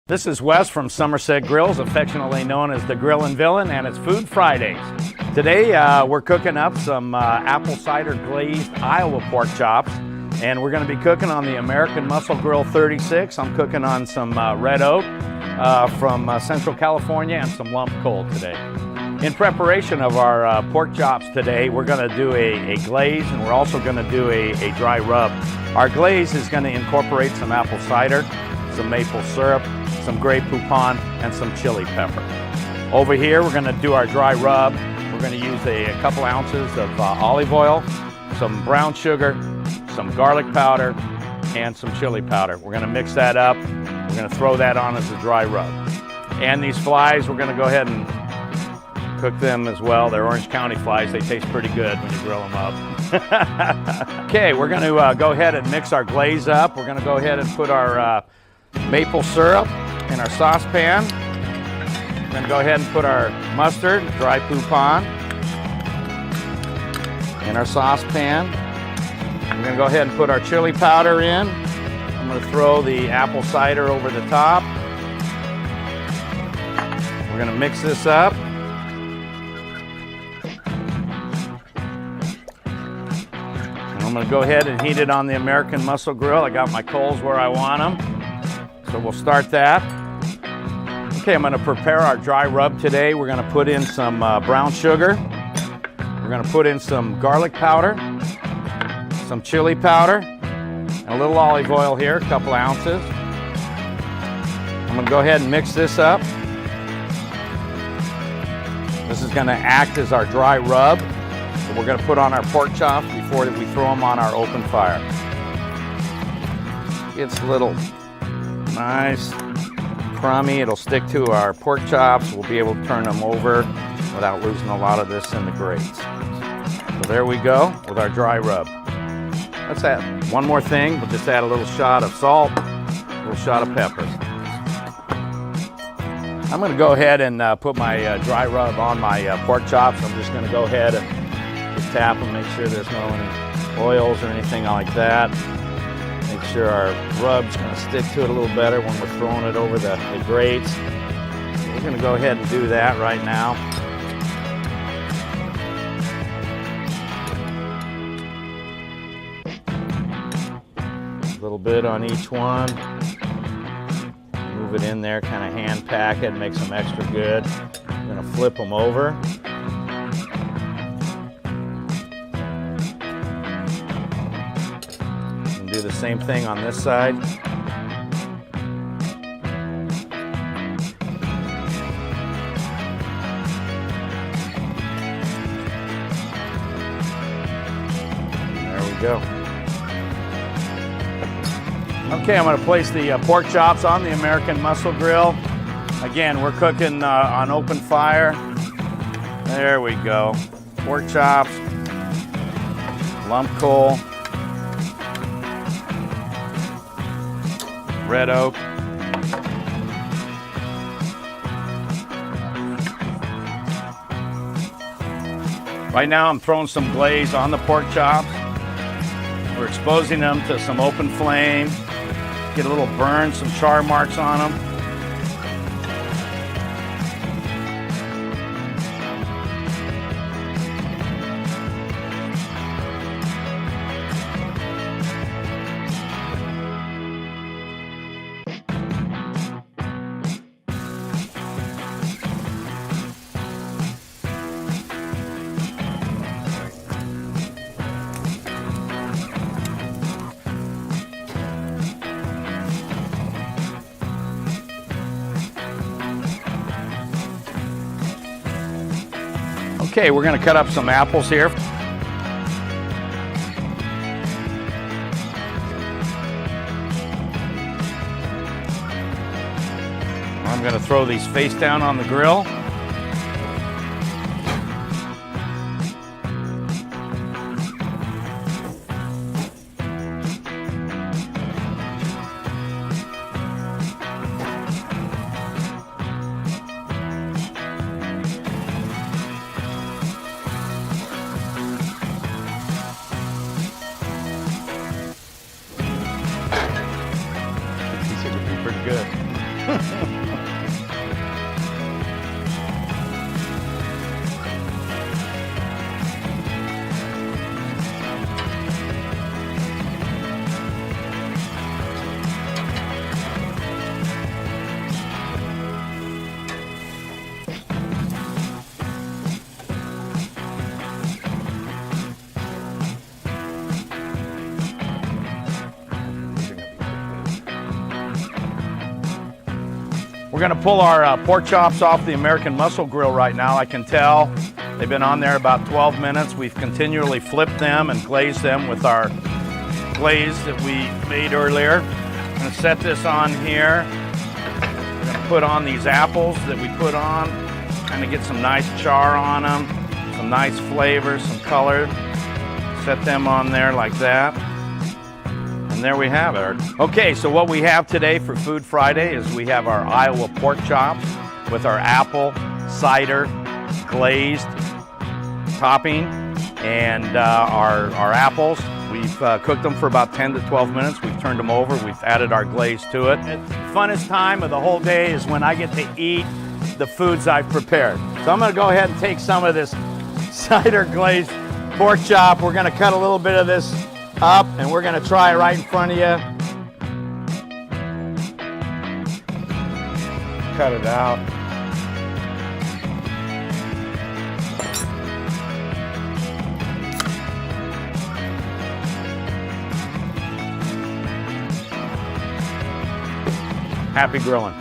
This is Wes from Summerset Grills, affectionately known as the Grillin Villian, and it's Food Fridays. Today we're cooking up some apple cider glazed Iowa pork chops, and we're going to be cooking on the American Muscle Grill 36. I'm cooking on some red oak from Central California and some lump coal today. In preparation of our pork chops today, we're going to do a glaze, and we're also going to do a dry rub. Our glaze is going to incorporate some apple cider, some maple syrup, some gray poupon, and some chili pepper. Over here, we're going to do our dry rub. We're going to use a couple ounces of olive oil, some brown sugar, some garlic powder, and some chili powder. We're going to mix that up. We're going to throw that on as a dry rub. And these flies, we're going to go ahead and cook them as well. They're Orange County flies. They taste pretty good when you grill them up. Okay, we're going to go ahead and mix our glaze up. We're going to go ahead and put our maple syrup in our saucepan. We're going to go ahead and put our mustard, dry poupon, in our saucepan. We're going to go ahead and put our chili powder in. I'm going to throw the apple cider over the top. We're going to mix this up. I'm going to go ahead and heat it on the American Muscle Grill. I got my coals where I want them. So we'll start that. Okay, I'm going to prepare our dry rub today. We're going to put in some brown sugar. We're going to put in some garlic powder, some chili powder, and a little olive oil here, a couple ounces. I'm going to go ahead and mix this up. This is going to act as our dry rub that we're going to put on our pork chops before we throw them on our open fire. It's a little nice, crummy. It'll stick to our pork chops. We'll be able to turn them over without losing a lot of this in the grates. So there we go with our dry rub. Let's add one more thing. We'll just add a little shot of salt, a little shot of pepper. I'm going to go ahead and put my dry rub on my pork chops. I'm just going to go ahead and just tap them, make sure there's no any oils or anything like that. Make sure our rub's going to stick to it a little better when we're throwing it over the grates. We're going to go ahead and do that right now. A little bit on each one. Move it in there, kind of hand pack it, makes them extra good. I'm going to flip them over. Do the same thing on this side. There we go. Okay, I'm going to place the pork chops on the American Muscle Grill. Again, we're cooking on open fire. There we go. Pork chops, lump coal, red oak, right now I'm throwing some glaze on the pork chops. We're exposing them to some open flame, get a little burn, some char marks on them. Okay, we're going to cut up some apples here. I'm going to throw these face down on the grill. Pretty good. We're gonna pull our pork chops off the American Muscle Grill right now. I can tell they've been on there about 12 minutes. We've continually flipped them and glazed them with our glaze that we made earlier. I'm gonna set this on here. We're gonna put on these apples that we put on, kind of get some nice char on them, some nice flavors, some color. Set them on there like that. And there we have it. Okay, so what we have today for Food Friday is we have our Iowa pork chops with our apple cider glazed topping and our apples. We've cooked them for about 10 to 12 minutes. We've turned them over. We've added our glaze to it. The funnest time of the whole day is when I get to eat the foods I've prepared. So I'm gonna go ahead and take some of this cider glazed pork chop. We're gonna cut a little bit of this up and we're gonna try it right in front of you. Cut it out. Happy grilling.